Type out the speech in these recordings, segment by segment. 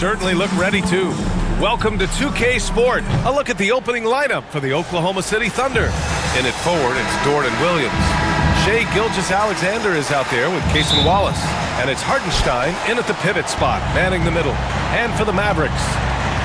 certainly look ready too. Welcome to 2K Sport. A look at the opening lineup for the Oklahoma City Thunder. In it forward, it's Jordan Williams. Shai Gilgeous-Alexander is out there with Cason Wallace. And it's Hartenstein in at the pivot spot, manning the middle. And for the Mavericks,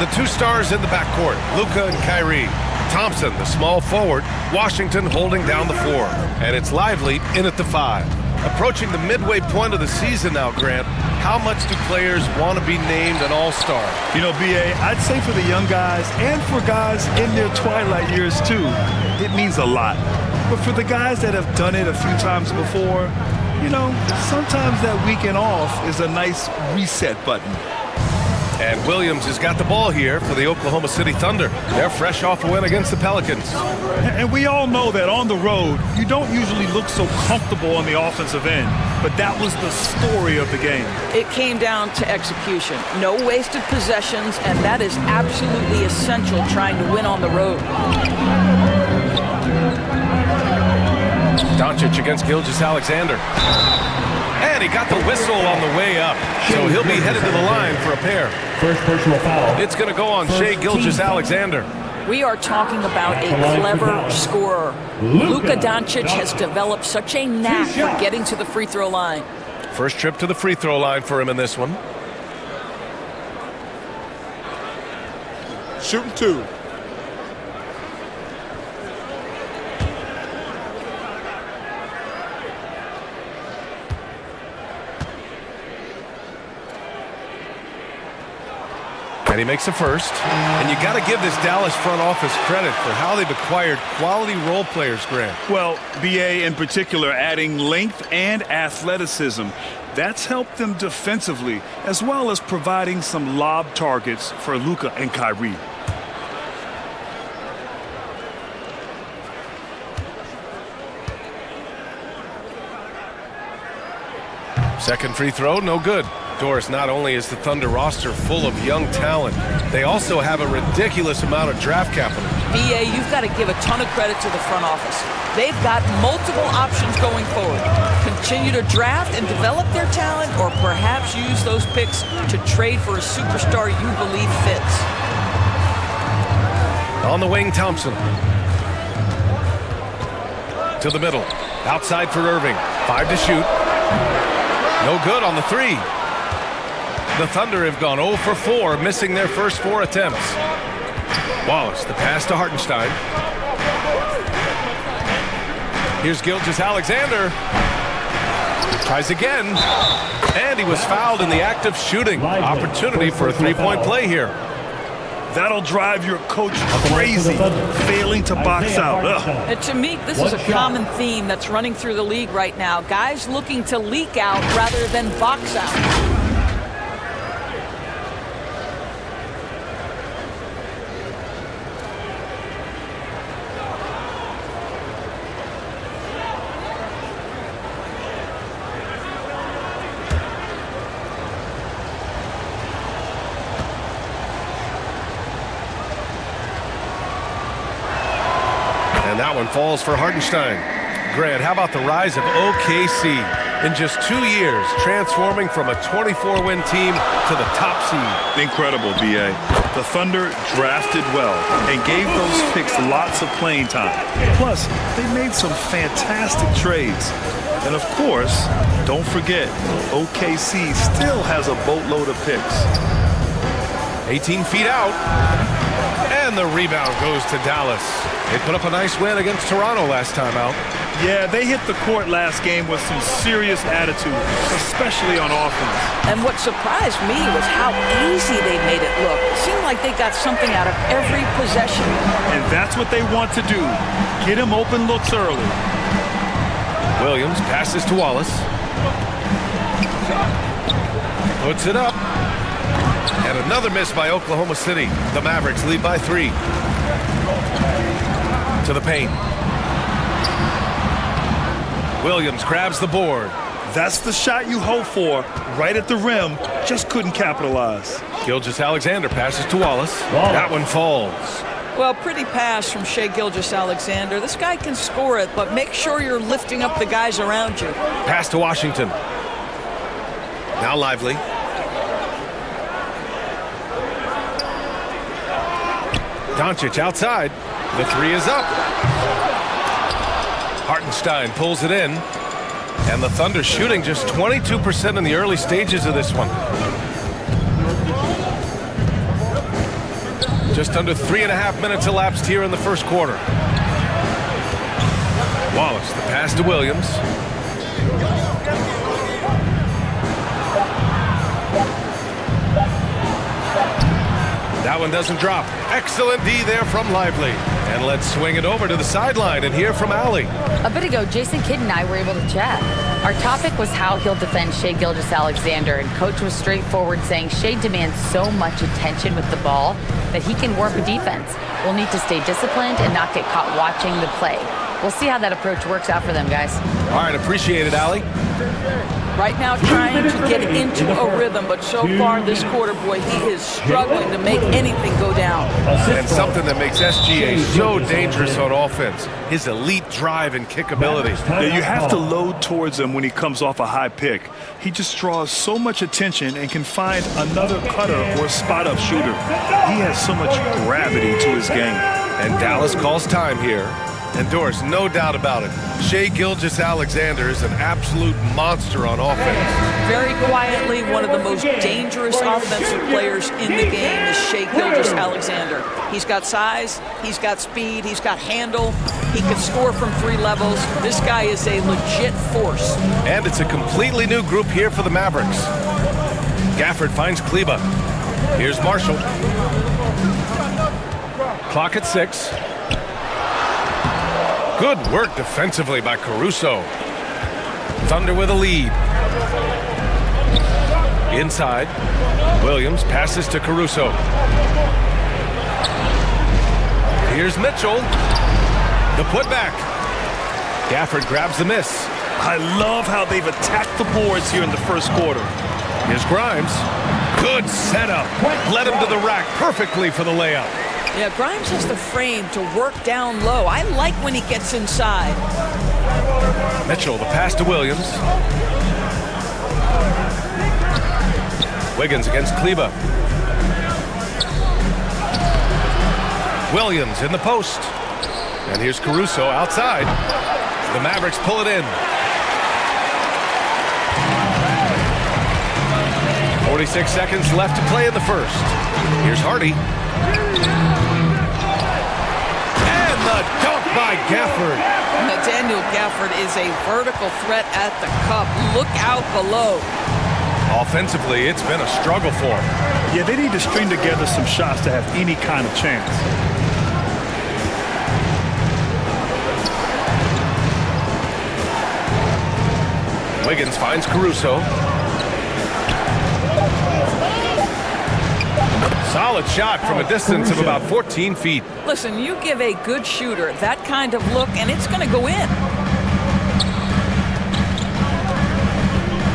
the two stars in the backcourt, Luka and Kyrie. Thompson, the small forward, Washington holding down the 4. And it's Lively in at the 5. Approaching the midway point of the season now, Grant, how much do players want to be named an all-star? You know, B.A., I'd say for the young guys and for guys in their twilight years too, it means a lot. But for the guys that have done it a few times before, you know, sometimes that weekend off is a nice reset button. And Williams has got the ball here for the Oklahoma City Thunder. They're fresh off a win against the Pelicans. And we all know that on the road, you don't usually look so comfortable on the offensive end. But that was the story of the game. It came down to execution. No wasted possessions, and that is absolutely essential trying to win on the road. Doncic against Gilgeous-Alexander. And he got the whistle on the way up. So he'll be headed to the line for a pair. First personal foul. It's going to go on Shai Gilgeous-Alexander. We are talking about a clever scorer. Luka Doncic has developed such a knack for getting to the free throw line. First trip to the free throw line for him in this one. Shooting 2. And he makes the first. And you got to give this Dallas front office credit for how they've acquired quality role players, Grant. Well, B.A. in particular adding length and athleticism. That's helped them defensively, as well as providing some lob targets for Luka and Kyrie. Second free throw, no good. Doris, not only is the Thunder roster full of young talent, they also have a ridiculous amount of draft capital. BA, you've got to give a ton of credit to the front office. They've got multiple options going forward. Continue to draft and develop their talent, or perhaps use those picks to trade for a superstar you believe fits. On the wing, Thompson. To the middle. Outside for Irving. 5 to shoot. No good on the 3. The Thunder have gone 0 for 4, missing their first 4 attempts. Wallace, the pass to Hartenstein. Here's Gilgeous-Alexander. Tries again. And he was fouled in the act of shooting. Opportunity for a three-point play here. That'll drive your coach crazy, failing to box out. And to me, this is a common theme that's running through the league right now. Guys looking to leak out rather than box out. And that one falls for Hartenstein. Grant, how about the rise of OKC? In just 2 years, transforming from a 24-win team to the top seed. Incredible, B.A. The Thunder drafted well and gave those picks lots of playing time. Plus, they made some fantastic trades. And of course, don't forget, OKC still has a boatload of picks. 18 feet out. And the rebound goes to Dallas. They put up a nice win against Toronto last time out. Yeah, they hit the court last game with some serious attitude, especially on offense. And what surprised me was how easy they made it look. It seemed like they got something out of every possession. And that's what they want to do. Get him open looks early. Williams passes to Wallace. Puts it up. And another miss by Oklahoma City. The Mavericks lead by 3. To the paint. Williams grabs the board. That's the shot you hope for, right at the rim. Just couldn't capitalize. Gilgeous-Alexander passes to Wallace. That one falls. Well, pretty pass from Shai Gilgeous-Alexander. This guy can score it, but make sure you're lifting up the guys around you. Pass to Washington. Now Lively. Doncic outside. The three is up. Hartenstein pulls it in. And the Thunder shooting just 22% in the early stages of this one. Just under 3.5 minutes elapsed here in the first quarter. Wallace, the pass to Williams. That one doesn't drop. Excellent D there from Lively. And let's swing it over to the sideline and hear from Allie. A bit ago, Jason Kidd and I were able to chat. Our topic was how he'll defend Shai Gilgeous-Alexander, and Coach was straightforward, saying Shai demands so much attention with the ball that he can warp a defense. We'll need to stay disciplined and not get caught watching the play. We'll see how that approach works out for them, guys. All right, appreciate it, Allie. Right now trying to get into a rhythm, but so far this quarter, boy, he is struggling to make anything go down. And something that makes SGA so dangerous on offense, his elite drive and kick ability. Yeah, you have to load towards him when he comes off a high pick. He just draws so much attention and can find another cutter or spot-up shooter. He has so much gravity to his game. And Dallas calls time here. And Doris, no doubt about it, Shai Gilgeous-Alexander is an absolute monster on offense. Very quietly, one of the most dangerous offensive players in the game is Shai Gilgeous-Alexander. He's got size, he's got speed, he's got handle, he can score from 3 levels. This guy is a legit force. And it's a completely new group here for the Mavericks. Gafford finds Kleba. Here's Marshall. Clock at 6. Good work defensively by Caruso. Thunder with a lead. Inside. Williams passes to Caruso. Here's Mitchell. The putback. Gafford grabs the miss. I love how they've attacked the boards here in the first quarter. Here's Grimes. Good setup. Led him to the rack perfectly for the layup. Yeah, Grimes has the frame to work down low. I like when he gets inside. Mitchell, the pass to Williams. Wiggins against Kleba. Williams in the post. And here's Caruso outside. The Mavericks pull it in. 46 seconds left to play in the first. Here's Hardy. And the dunk by Gafford. Daniel Gafford is a vertical threat at the cup. Look out below. Offensively, it's been a struggle for him. Yeah, they need to string together some shots to have any kind of chance. Wiggins finds Caruso. Solid shot from a distance of about 14 feet. Listen, you give a good shooter that kind of look, and it's going to go in.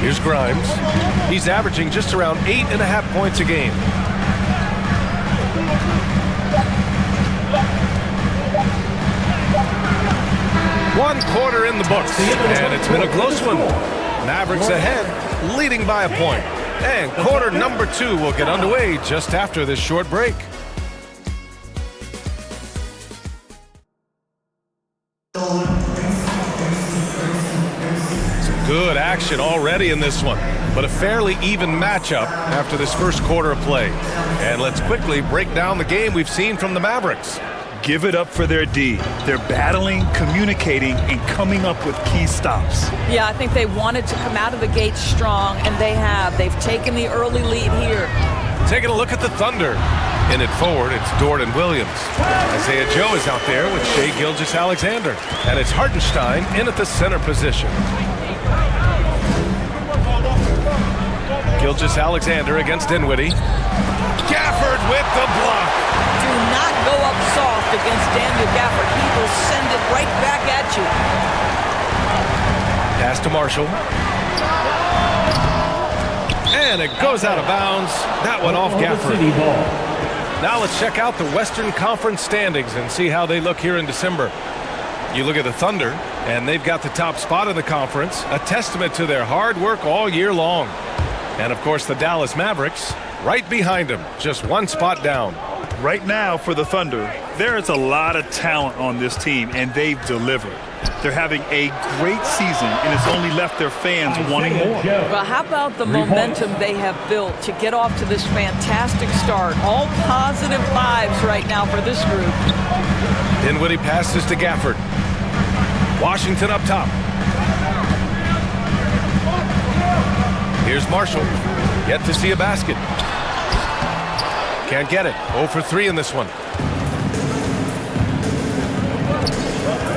Here's Grimes. He's averaging just around 8.5 points a game. One quarter in the books, and it's been a close one. Mavericks ahead, leading by a point. And quarter number 2 will get underway just after this short break. Some good action already in this one, but a fairly even matchup after this first quarter of play. And let's quickly break down the game we've seen from the Mavericks. Give it up for their D. They're battling, communicating, and coming up with key stops. Yeah, I think they wanted to come out of the gate strong, and they have. They've taken the early lead here. Taking a look at the Thunder. In it forward, it's Dort and Williams. Isaiah Joe is out there with Shai Gilgeous-Alexander. And it's Hartenstein in at the center position. Gilgeous-Alexander against Dinwiddie. Gafford with the block. Do not go up soft against Daniel Gafford. He will send it right back at you. Pass to Marshall. And it goes out of bounds. That one off Gafford. Now let's check out the Western Conference standings and see how they look here in December. You look at the Thunder, and they've got the top spot in the conference, a testament to their hard work all year long. And, of course, the Dallas Mavericks right behind them, just one spot down. Right now for the Thunder, there is a lot of talent on this team, and they've delivered. They're having a great season, and it's only left their fans wanting more. Well, how about the momentum they have built to get off to this fantastic start? All positive vibes right now for this group. Dinwiddie passes to Gafford. Washington up top. Here's Marshall. Yet to see a basket. Can't get it. 0 for 3 in this one.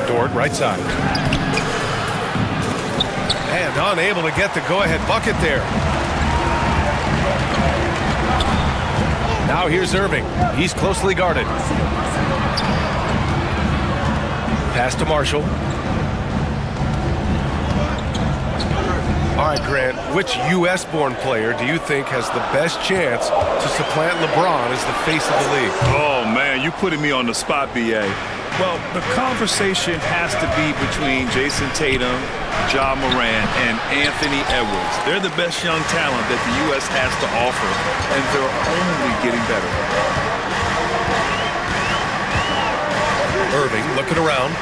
Dort, right side. And unable to get the go-ahead bucket there. Now here's Irving. He's closely guarded. Pass to Marshall. All right, Grant, which U.S.-born player do you think has the best chance to supplant LeBron as the face of the league? Oh, man, you putting me on the spot, B.A. Well, the conversation has to be between Jason Tatum, Ja Morant, and Anthony Edwards. They're the best young talent that the U.S. has to offer, and they're only getting better. Irving looking around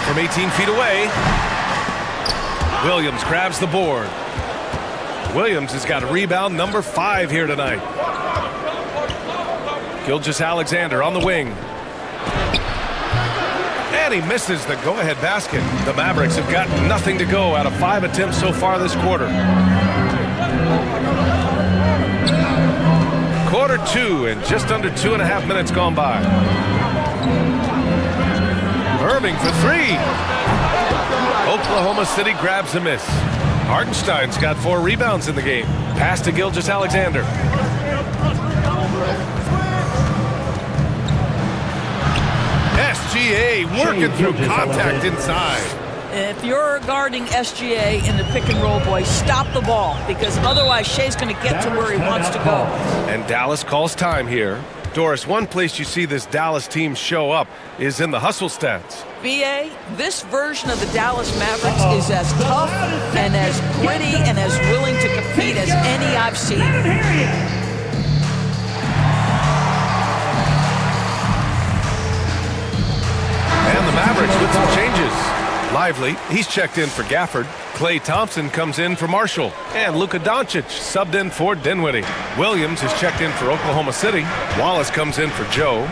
from 18 feet away. Williams grabs the board. Williams has got rebound number 5 here tonight. Gilgeous-Alexander on the wing. And he misses the go-ahead basket. The Mavericks have got nothing to go out of 5 attempts so far this quarter. Quarter 2 and just under 2.5 minutes gone by. Irving for 3. Oklahoma City grabs a miss. Hartenstein's got 4 rebounds in the game. Pass to Gilgeous-Alexander. SGA working through contact inside. If you're guarding SGA in the pick and roll, boy, stop the ball, because otherwise Shea's going to get to where he wants to go. And Dallas calls time here. Doris, one place you see this Dallas team show up is in the hustle stats. BA, this version of the Dallas Mavericks is as tough and as gritty and as willing to compete as any I've seen. And the Mavericks with some changes. Lively, he's checked in for Gafford. Klay Thompson comes in for Marshall. And Luka Doncic subbed in for Dinwiddie. Williams is checked in for Oklahoma City. Wallace comes in for Joe.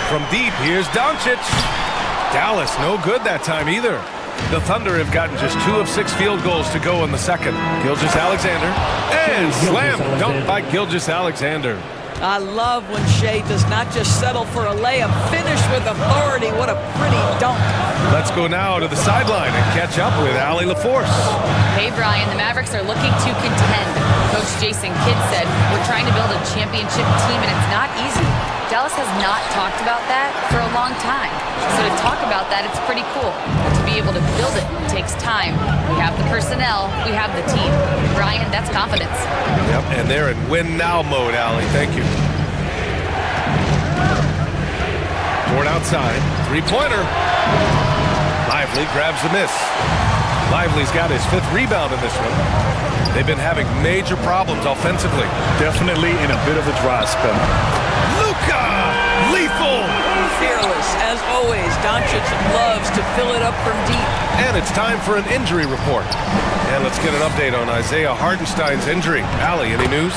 From deep, here's Doncic. Dallas, no good that time either. The Thunder have gotten just 2 of 6 field goals to go in the second. Gilgeous-Alexander. And slam dunk by Gilgeous-Alexander. I love when Shea does not just settle for a layup, finish with authority. What a pretty dunk. Let's go now to the sideline and catch up with Allie LaForce. Hey, Brian, the Mavericks are looking to contend. Coach Jason Kidd said, we're trying to build a championship team, and it's not easy. Dallas has not talked about that for a long time. So to talk about that, it's pretty cool. To be able to build it takes time. We have the personnel, we have the team. Brian, that's confidence. Yep, and they're in win-now mode, Allie. Thank you. Ford outside. Three-pointer. Lively grabs the miss. Lively's got his 5th rebound in this one. They've been having major problems offensively. Definitely in a bit of a dry spell. Luka! Lethal! Fearless, as always. Doncic loves to fill it up from deep. And it's time for an injury report. And let's get an update on Isaiah Hartenstein's injury. Allie, any news?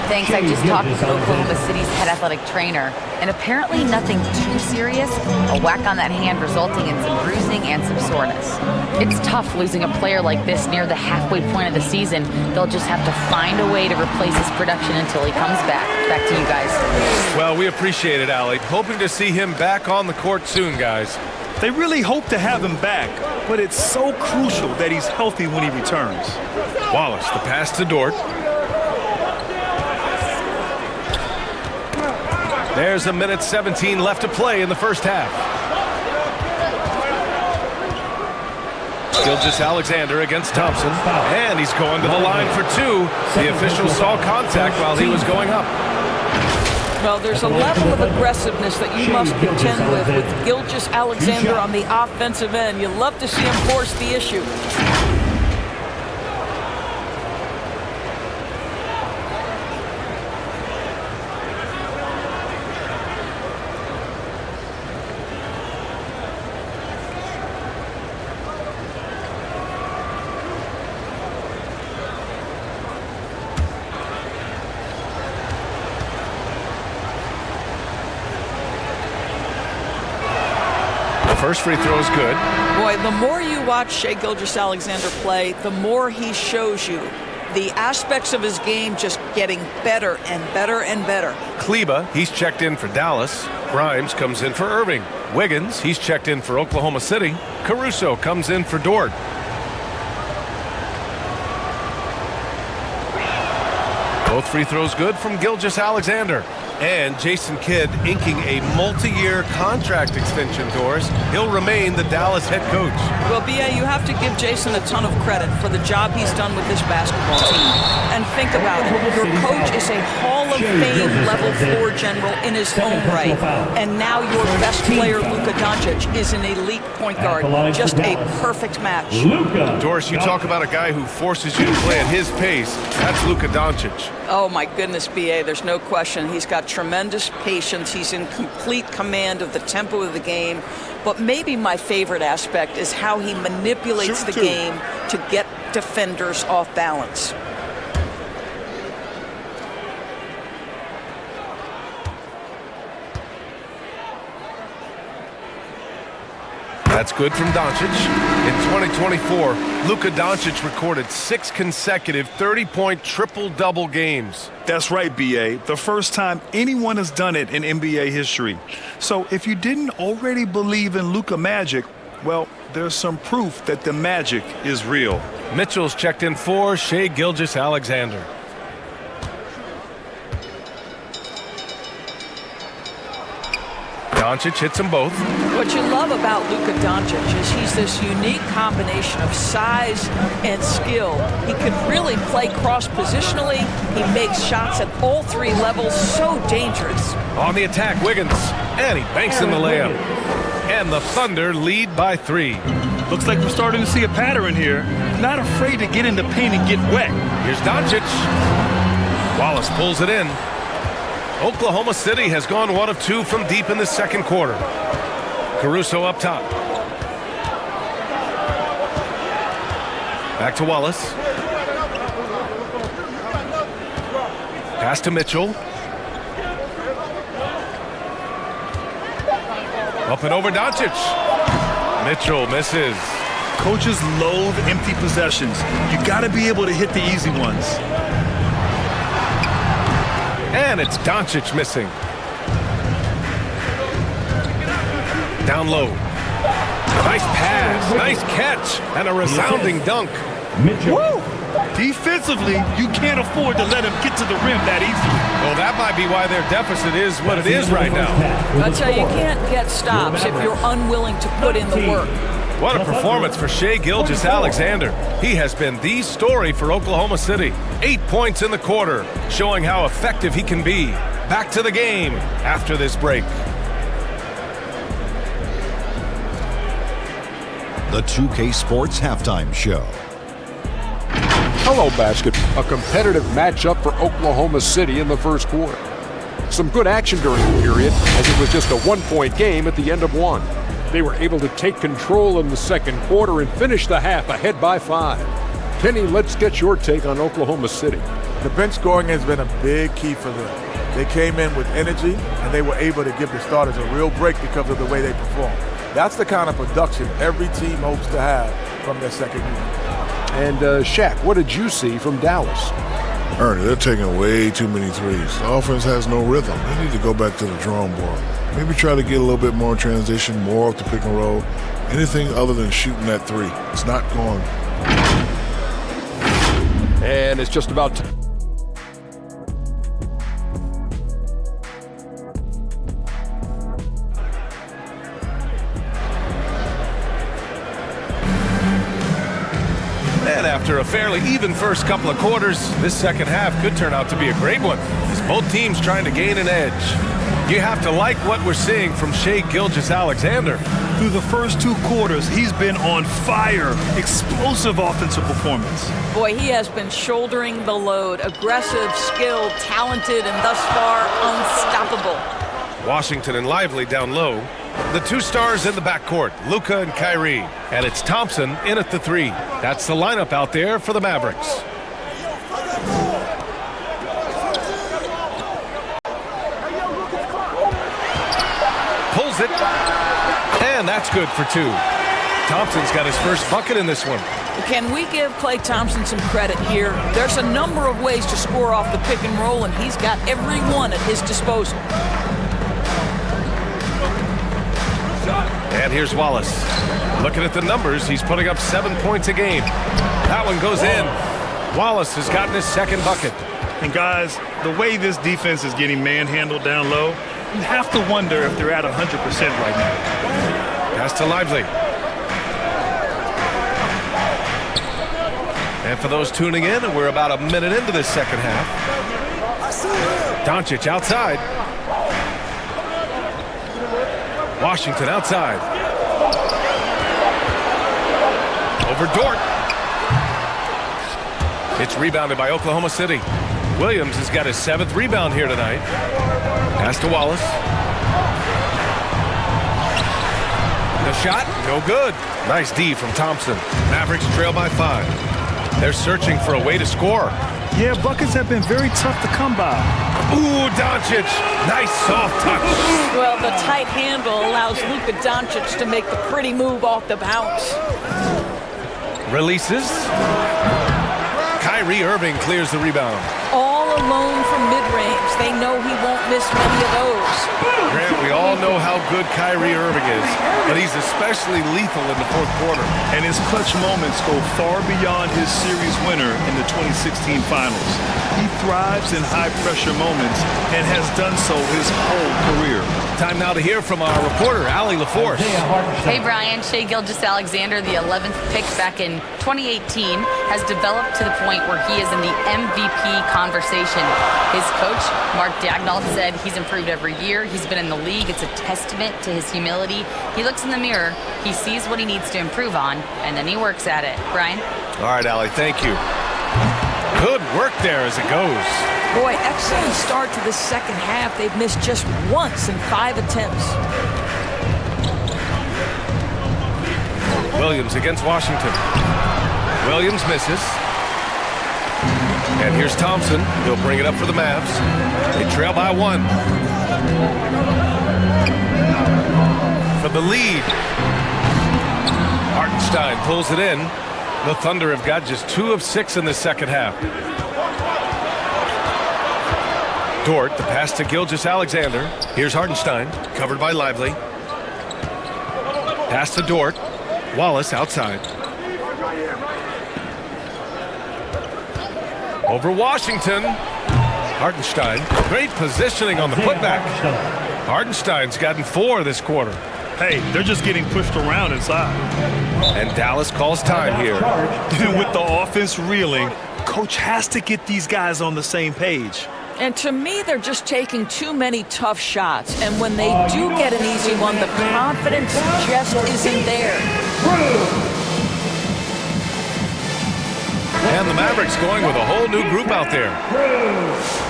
Thanks, I just talked with Oklahoma City's head athletic trainer, and apparently nothing too serious. A whack on that hand resulting in some bruising and some soreness. It's tough losing a player like this near the halfway point of the season. They'll just have to find a way to replace his production until he comes back. Back to you guys. Well, we appreciate it, Allie. Hoping to see him back on the court soon, guys. They really hope to have him back, but it's so crucial that he's healthy when he returns. Wallace, the pass to Dort. There's 1:17 left to play in the first half. Gilgeous-Alexander against Thompson. And he's going to the line for 2. The official saw contact while he was going up. Well, there's a level of aggressiveness that you must contend with Gilgeous-Alexander on the offensive end. You love to see him force the issue. First free throw is good. Boy, the more you watch Shai Gilgeous-Alexander play, the more he shows you the aspects of his game just getting better and better and better. Kleba, he's checked in for Dallas. Grimes comes in for Irving. Wiggins, he's checked in for Oklahoma City. Caruso comes in for Dort. Both free throws good from Gilgeous-Alexander. And Jason Kidd inking a multi-year contract extension, Doris. He'll remain the Dallas head coach. Well, B.A., you have to give Jason a ton of credit for the job he's done with this basketball team. And think about it. Your coach is a Hall of Fame level floor general in his own right. And now your best player, Luka Doncic, is an elite point guard. Just a perfect match. Doris, you talk about a guy who forces you to play at his pace. That's Luka Doncic. Oh, my goodness, B.A., there's no question. He's got tremendous patience. He's in complete command of the tempo of the game. But maybe my favorite aspect is how he manipulates the game to get defenders off balance. That's good from Doncic. In 2024, Luka Doncic recorded 6 consecutive 30-point triple-double games. That's right, B.A. The first time anyone has done it in NBA history. So if you didn't already believe in Luka magic, well, there's some proof that the magic is real. Mitchell's checked in for Shai Gilgeous-Alexander. Doncic hits them both. What you love about Luka Doncic is he's this unique combination of size and skill. He could really play cross-positionally. He makes shots at all 3 levels, so dangerous. On the attack, Wiggins. And he banks in the layup. And the Thunder lead by 3. Looks like we're starting to see a pattern here. Not afraid to get in the paint and get wet. Here's Doncic. Wallace pulls it in. Oklahoma City has gone 1 of 2 from deep in the second quarter. Caruso up top. Back to Wallace. Pass to Mitchell. Up and over Doncic. Mitchell misses. Coaches loathe empty possessions. You got to be able to hit the easy ones. And it's Doncic missing. Down low. Nice pass, nice catch, and a resounding dunk. Woo! Defensively, you can't afford to let him get to the rim that easily. Well, that might be why their deficit is what it is right now. I tell you, you can't get stops if you're unwilling to put in the work. What a performance for Shai Gilgeous-Alexander. He has been the story for Oklahoma City. 8 points in the quarter, showing how effective he can be. Back to the game after this break. The 2K Sports Halftime Show. Hello, basket. A competitive matchup for Oklahoma City in the first quarter. Some good action during the period, as it was just a 1-point game at the end of 1. They were able to take control in the second quarter and finish the half ahead by 5. Kenny, let's get your take on Oklahoma City. The bench scoring has been a big key for them. They came in with energy, and they were able to give the starters a real break because of the way they performed. That's the kind of production every team hopes to have from their second unit. And Shaq, what did you see from Dallas? Ernie, they're taking way too many threes. The offense has no rhythm. They need to go back to the drawing board. Maybe try to get a little bit more transition, more off the pick and roll. Anything other than shooting that 3. It's not going. And it's just about And after a fairly even first couple of quarters, this second half could turn out to be a great one, as both teams trying to gain an edge. You have to like what we're seeing from Shai Gilgeous-Alexander. Through the first 2 quarters, he's been on fire. Explosive offensive performance. Boy, he has been shouldering the load. Aggressive, skilled, talented, and thus far unstoppable. Washington and Lively down low. The 2 stars in the backcourt, Luka and Kyrie. And it's Thompson in at the 3. That's the lineup out there for the Mavericks. Pulls it. And that's good for 2. Thompson's got his first bucket in this one. Can we give Klay Thompson some credit here? There's a number of ways to score off the pick and roll, and he's got every one at his disposal. And here's Wallace. Looking at the numbers, he's putting up 7 points a game. That one goes in. Wallace has gotten his second bucket. And guys, the way this defense is getting manhandled down low, you have to wonder if they're at 100% right now. Pass to Lively. And for those tuning in, we're about a minute into this second half. Doncic outside. Washington outside. Over Dort. It's rebounded by Oklahoma City. Williams has got his 7th rebound here tonight. Pass to Wallace. The shot, no good. Nice D from Thompson. Mavericks trail by 5. They're searching for a way to score. Yeah, buckets have been very tough to come by. Ooh, Doncic. Nice soft touch. Well, the tight handle allows Luka Doncic to make the pretty move off the bounce. Releases. Kyrie Irving clears the rebound. All alone from mid-range. They know he won't miss many of those. Grant, we all know how good Kyrie Irving is, but he's especially lethal in the fourth quarter. And his clutch moments go far beyond his series winner in the 2016 finals. He thrives in high-pressure moments and has done so his whole career. Time now to hear from our reporter, Allie LaForce. Hey, Brian. Shai Gilgeous-Alexander, the 11th pick back in 2018, has developed to the point where he is in the MVP conversation. His coach, Mark Daigneault, said he's improved every year. He's been in the league. It's a testament to his humility. He looks in the mirror, he sees what he needs to improve on, and then he works at it. Brian? All right, Allie, thank you. Good work there as it goes. Boy, excellent start to the second half. They've missed just once in 5 attempts. Williams against Washington. Williams misses. And here's Thompson. He'll bring it up for the Mavs. They trail by 1. For the lead. Hartenstein pulls it in. The Thunder have got just 2 of 6 in the second half. Dort, the pass to Gilgeous-Alexander. Here's Hartenstein, covered by Lively. Pass to Dort. Wallace outside. Over Washington. Hartenstein. Great positioning on the putback. Hartenstein's gotten 4 this quarter. Hey, they're just getting pushed around inside. And Dallas calls time here. With the offense reeling, coach has to get these guys on the same page. And to me, they're just taking too many tough shots. And when they do get an easy one, the confidence just isn't there. And the Mavericks going with a whole new group out there.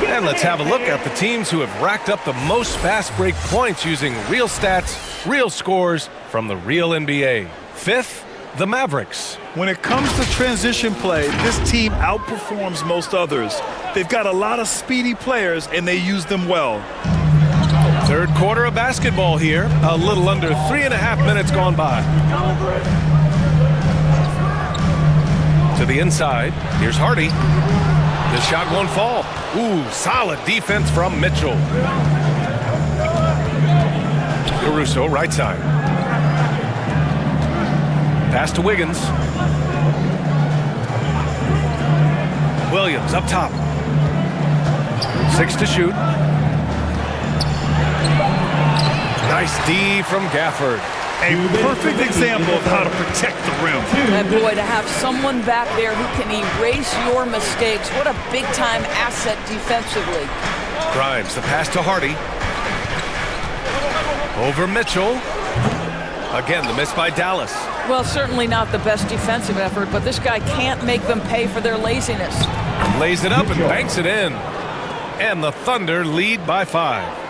And let's have a look at the teams who have racked up the most fast break points using real stats, real scores from the real NBA. 5th, the Mavericks. When it comes to transition play, this team outperforms most others. They've got a lot of speedy players, and they use them well. Third quarter of basketball here. A little under 3.5 minutes gone by. To the inside. Here's Hardy. The shot won't fall. Ooh, solid defense from Mitchell. Caruso, right side. Pass to Wiggins. Williams up top. 6 to shoot. Nice D from Gafford. A perfect example of how to protect the rim. And boy, to have someone back there who can erase your mistakes, what a big-time asset defensively. Grimes, the pass to Hardy. Over Mitchell. Again, the miss by Dallas. Well, certainly not the best defensive effort, but this guy can't make them pay for their laziness. Lays it up and banks it in. And the Thunder lead by 5.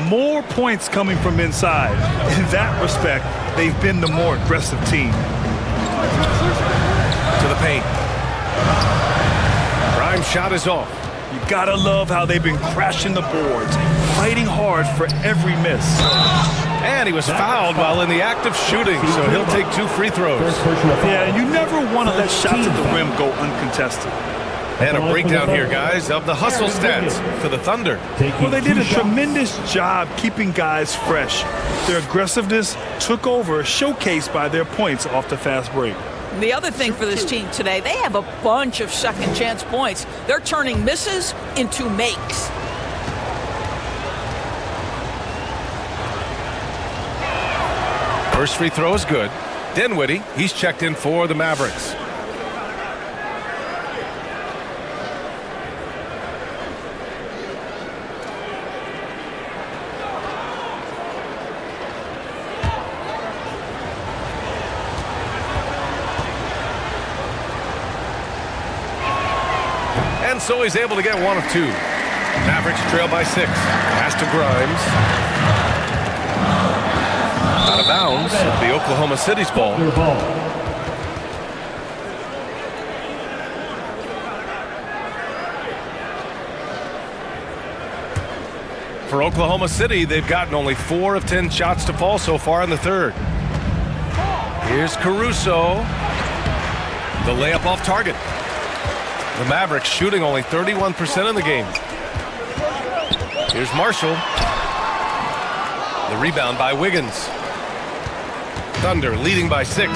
More points coming from inside. In that respect, they've been the more aggressive team. To the paint. Grimes' shot is off. You gotta love how they've been crashing the boards, fighting hard for every miss. And he was fouled while in the act of shooting, so he'll take 2 free throws. Yeah, you never want to let shots at the rim go uncontested. And a breakdown here, guys, of the hustle stats for the Thunder. Well, they did a tremendous job keeping guys fresh. Their aggressiveness took over, showcased by their points off the fast break. The other thing for this team today, they have a bunch of second chance points. They're turning misses into makes. First free throw is good. Dinwiddie, he's checked in for the Mavericks. And so he's able to get 1 of 2. Mavericks trail by 6. Pass to Grimes. Out of bounds, the Oklahoma City's ball. For Oklahoma City, they've gotten only 4 of 10 shots to fall so far in the third. Here's Caruso. The layup off target. The Mavericks shooting only 31% in the game. Here's Marshall. The rebound by Wiggins. Thunder leading by 6.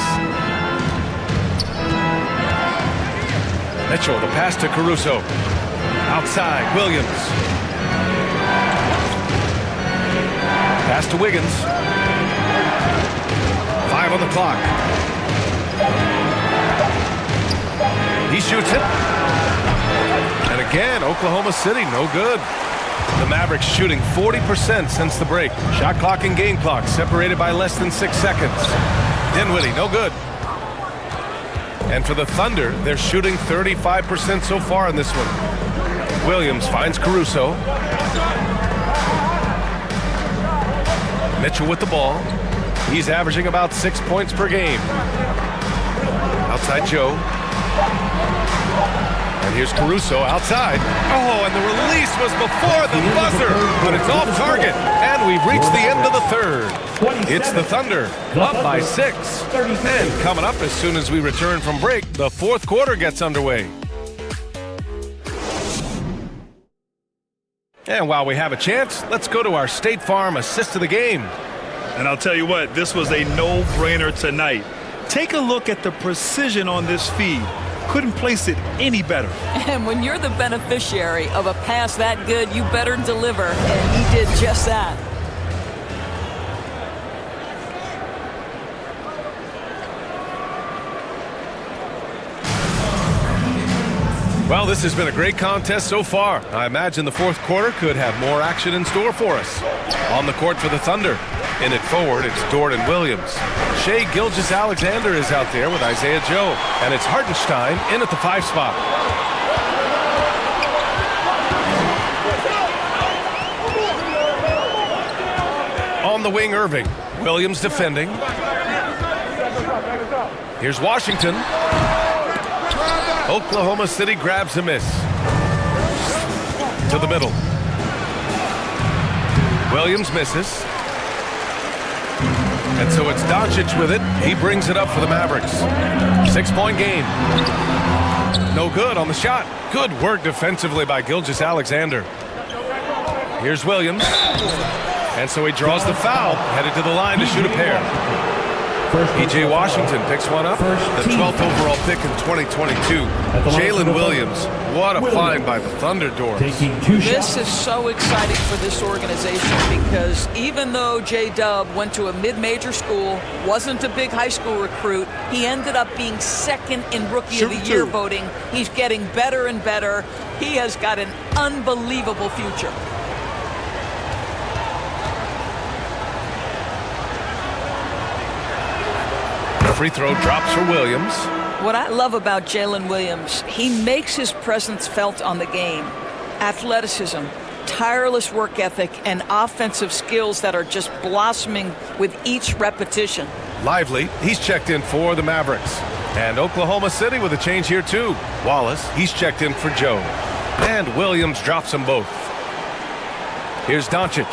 Mitchell, the pass to Caruso. Outside, Williams. Pass to Wiggins. 5 on the clock. He shoots it. And again, Oklahoma City, no good. The Mavericks shooting 40% since the break. Shot clock and game clock separated by less than 6 seconds. Dinwiddie, no good. And for the Thunder, they're shooting 35% so far in this one. Williams finds Caruso. Mitchell with the ball. He's averaging about 6 points per game. Outside Joe. And here's Caruso outside. Oh, and the release was before the buzzer, but it's off target. And we've reached the end of the third. It's the Thunder, up by 6. And coming up as soon as we return from break, the fourth quarter gets underway. And while we have a chance, let's go to our State Farm assist of the game. And I'll tell you what, this was a no-brainer tonight. Take a look at the precision on this feed. Couldn't place it any better. And when you're the beneficiary of a pass that good, you better deliver. And he did just that. Well, this has been a great contest so far. I imagine the fourth quarter could have more action in store for us. On the court for the Thunder. In it forward, it's Jordan Williams. Shai Gilgeous-Alexander is out there with Isaiah Joe. And it's Hartenstein in at the 5 spot. On the wing, Irving. Williams defending. Here's Washington. Oklahoma City grabs a miss. To the middle. Williams misses. And so it's Doncic with it. He brings it up for the Mavericks. 6-point game. No good on the shot. Good work defensively by Gilgeous-Alexander. Here's Williams. And so he draws the foul. Headed to the line to shoot a pair. P.J. Washington picks one up. The 12th overall pick in 2022. Jalen Williams. What a find by the Thunder Doors. This is so exciting for this organization because even though J-Dub went to a mid-major school, wasn't a big high school recruit, he ended up being second in Rookie of the Year voting. He's getting better and better. He has got an unbelievable future. Free throw drops for Williams. What I love about Jalen Williams, he makes his presence felt on the game. Athleticism, tireless work ethic, and offensive skills that are just blossoming with each repetition. Lively, he's checked in for the Mavericks. And Oklahoma City with a change here too. Wallace, he's checked in for Joe. And Williams drops them both. Here's Doncic.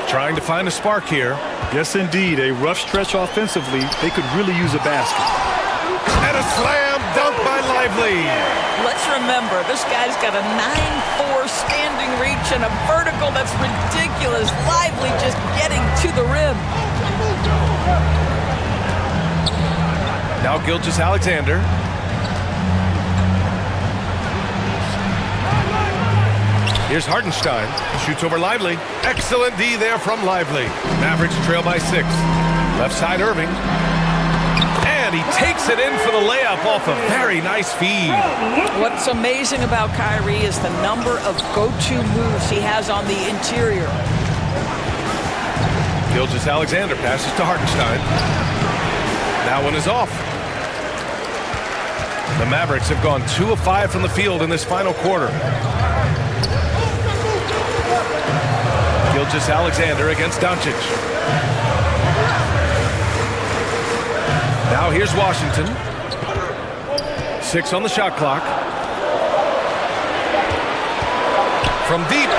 Trying to find a spark here. Yes, indeed. A rough stretch offensively. They could really use a basket. And a slam dunk by Lively. Let's remember, this guy's got a 9'4" standing reach and a vertical that's ridiculous. Lively just getting to the rim. Now Gilgeous-Alexander. Here's Hartenstein. Shoots over Lively. Excellent D there from Lively. Mavericks trail by 6. Left side Irving. And he takes it in for the layup off a very nice feed. What's amazing about Kyrie is the number of go-to moves he has on the interior. Gilgeous-Alexander passes to Hartenstein. That one is off. The Mavericks have gone 2 of 5 from the field in this final quarter. Gilgeous-Alexander against Doncic. Now here's Washington. 6 on the shot clock. From deep.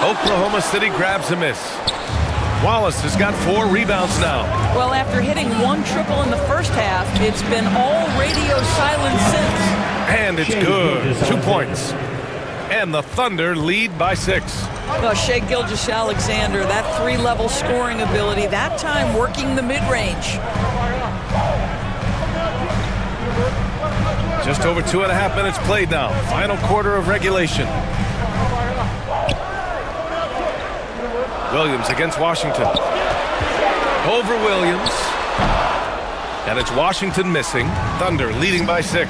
Oklahoma City grabs a miss. Wallace has got 4 rebounds now. Well, after hitting 1 triple in the first half, it's been all radio silence since. And it's good. 2 points. And the Thunder lead by 6. Well, Shai Gilgeous-Alexander, that 3-level scoring ability, that time working the mid-range. Just over 2.5 minutes played now. Final quarter of regulation. Williams against Washington. Over Williams. And it's Washington missing. Thunder leading by 6.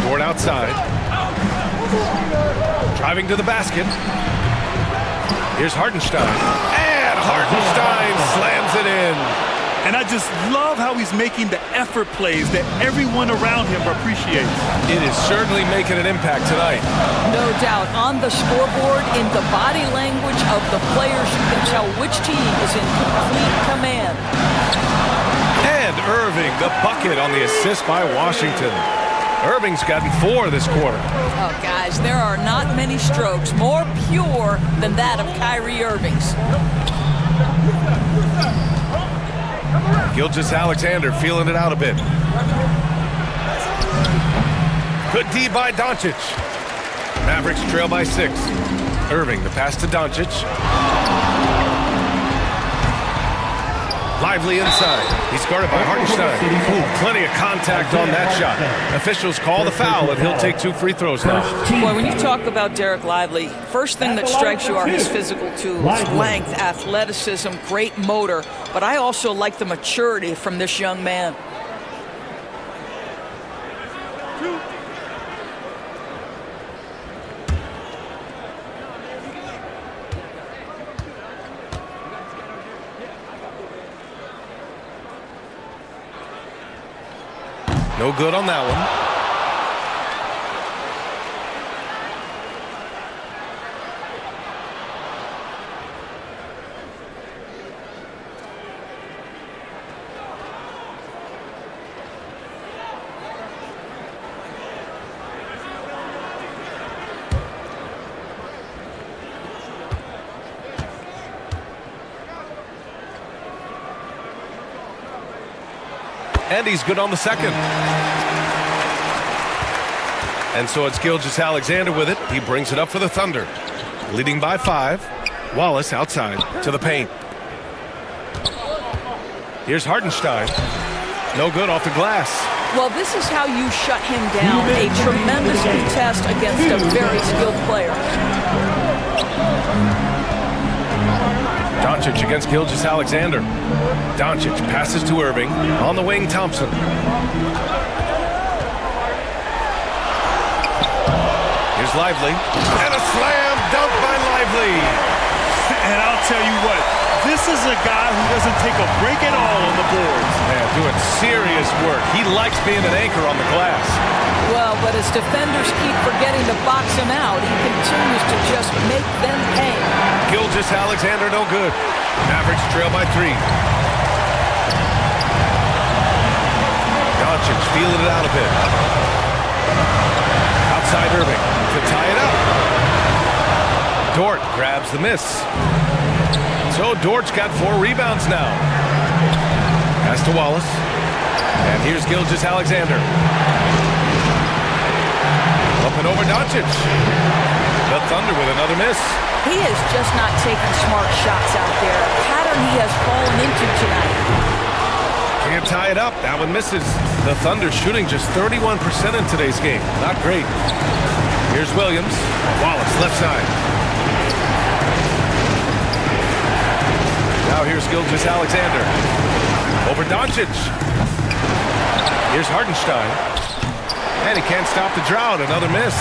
Dort outside. Driving to the basket. Here's Hartenstein. And Hartenstein slams it in. And I just love how he's making the effort plays that everyone around him appreciates. It is certainly making an impact tonight. No doubt. On the scoreboard, in the body language of the players, you can tell which team is in complete command. And Irving, the bucket on the assist by Washington. Irving's gotten 4 this quarter. Oh, guys, there are not many strokes more pure than that of Kyrie Irving's. Gilgeous-Alexander feeling it out a bit. Good D by Doncic. Mavericks trail by 6. Irving, the pass to Doncic. Lively inside. He's guarded by Hartenstein. Plenty of contact on that shot. Officials call the foul, and he'll take 2 free throws now. Boy, when you talk about Derek Lively, first thing that strikes you are his physical tools, length, athleticism, great motor. But I also like the maturity from this young man. No good on that one. And he's good on the second. And so it's Gilgeous-Alexander with it. He brings it up for the Thunder. Leading by 5. Wallace outside to the paint. Here's Hartenstein. No good off the glass. Well, this is how you shut him down. A tremendous contest against a very skilled player. Doncic against Gilgeous-Alexander. Doncic passes to Irving. On the wing, Thompson. Here's Lively. And a slam dunk by Lively. And I'll tell you what, this is a guy who doesn't take a break at all on the boards. Man, doing serious work. He likes being an anchor on the glass. Well, but as defenders keep forgetting to box him out, he continues to just make them pay. Gilgeous-Alexander no good. Mavericks trail by 3. Doncic feeling it out a bit. Outside Irving to tie it up. Dort grabs the miss. So Dort's got 4 rebounds now. Pass to Wallace. And here's Gilgeous-Alexander. Up and over Doncic. The Thunder with another miss. He is just not taking smart shots out there. A pattern he has fallen into tonight. Can't tie it up. That one misses. The Thunder shooting just 31% in today's game. Not great. Here's Williams. Wallace, left side. Now here's Gilgeous-Alexander. Over Doncic. Here's Hartenstein. And he can't stop the drought. Another miss.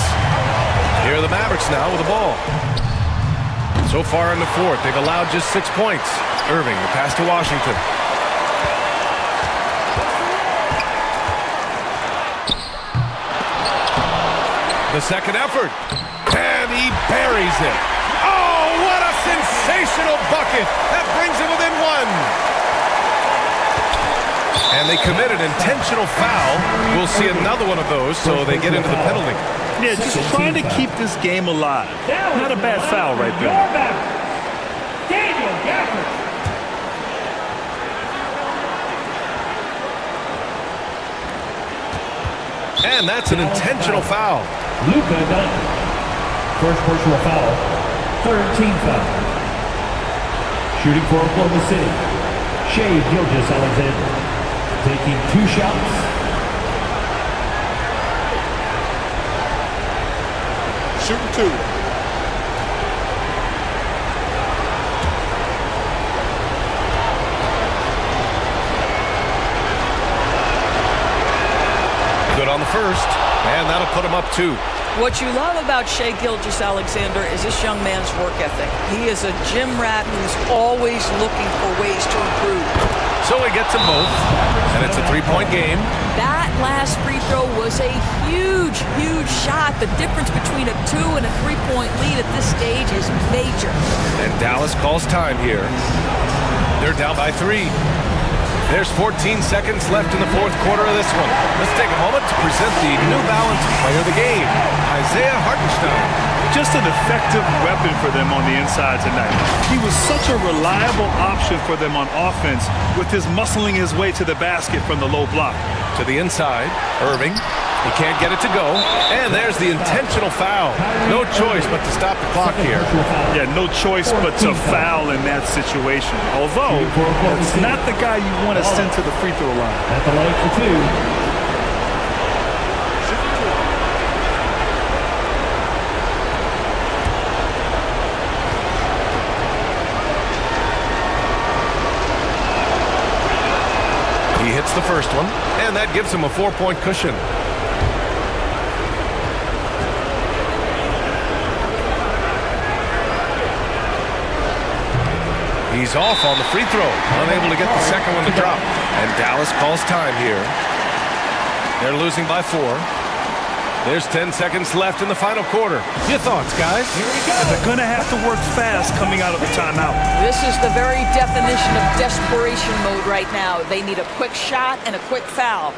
Here are the Mavericks now with the ball. So far in the fourth, they've allowed just 6 points. Irving, the pass to Washington. The second effort. And he buries it. Oh, what a sensational bucket. That brings him within 1. And they commit an intentional foul. We'll see another one of those, so they get into the penalty. Yeah, just trying to keep this game alive. Not a bad foul right there. And that's an intentional foul. Luka Doncic. First personal foul. Third team foul. Shooting for Oklahoma City. Shea Gilgeous-Alexander. Taking 2 shots. Shooting 2. Good on the first, and that'll put him up 2. What you love about Shea Gilgeous-Alexander is this young man's work ethic. He is a gym rat who's always looking for ways to improve. So he gets them both, and it's a 3-point game. That last free throw was a huge, huge shot. The difference between a 2 and a 3-point lead at this stage is major. And Dallas calls time here. They're down by 3. There's 14 seconds left in the fourth quarter of this one. Let's take a moment to present the New Balance player of the game, Isaiah Hartenstein. Just an effective weapon for them on the inside tonight. He was such a reliable option for them on offense with his muscling his way to the basket from the low block. To the inside, Irving. He can't get it to go. And there's the intentional foul. No choice but to stop the clock here. Yeah, no choice but to foul in that situation. Although, it's not the guy you want to send to the free throw line. At the line for 2. He hits the first one, and that gives him a 4-point cushion. He's off on the free throw, unable to get the second one to drop. And Dallas calls time here. They're losing by 4. There's 10 seconds left in the final quarter. Your thoughts, guys? They're going to have to work fast coming out of the timeout. This is the very definition of desperation mode right now. They need a quick shot and a quick foul.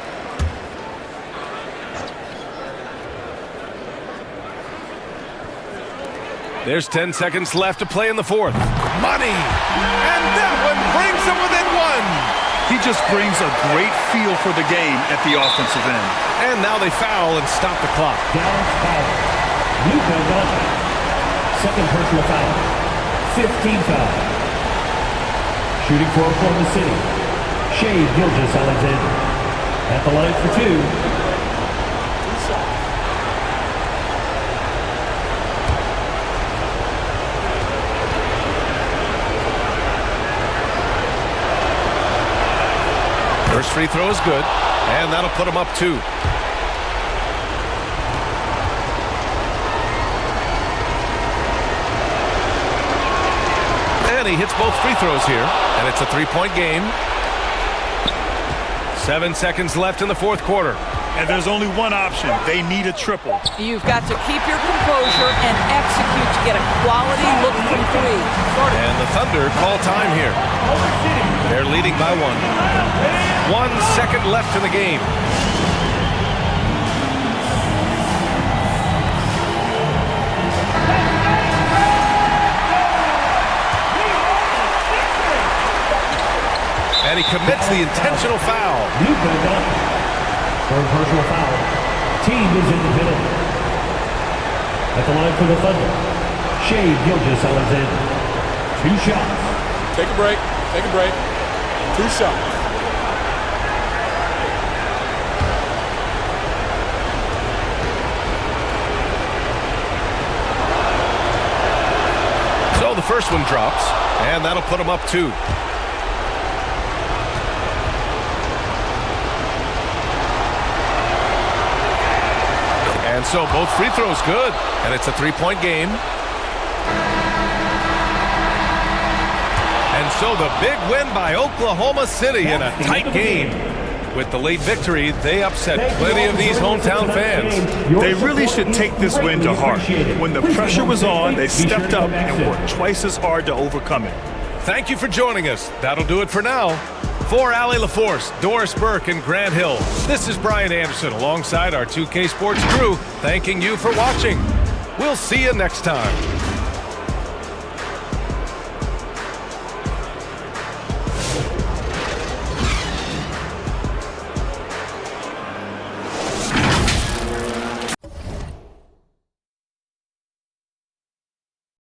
There's 10 seconds left to play in the fourth. Money! And that one brings them within 1. He just brings a great feel for the game at the offensive end. And now they foul and stop the clock. Dallas foul. Luka Doncic. Second personal foul. 15 foul. Shooting for Oklahoma City. Shea Gilgeous-Alexander. At the line for 2. First free throw is good, and that'll put him up 2. And he hits both free throws here, and it's a 3-point game. 7 seconds left in the fourth quarter. And there's only one option. They need a triple. You've got to keep your composure and execute to get a quality look from 3. And the Thunder call time here. They're leading by 1. 1 second left in the game. And he commits the intentional foul. New conduct. Third personal foul. Team is in the penalty. At the line for the Thunder, Shai Gilgeous-Alexander. 2 shots. Take a break. Take a break. 2 shots. So the first one drops, and that'll put him up 2. And so both free throws good, and it's a 3-point game. And so the big win by Oklahoma City in a tight game. With the late victory, they upset plenty of these hometown fans. They really should take this win to heart. When the pressure was on, they stepped up and worked twice as hard to overcome it. Thank you for joining us. That'll do it for now. For Allie LaForce, Doris Burke, and Grant Hill, this is Brian Anderson alongside our 2K Sports crew, thanking you for watching. We'll see you next time.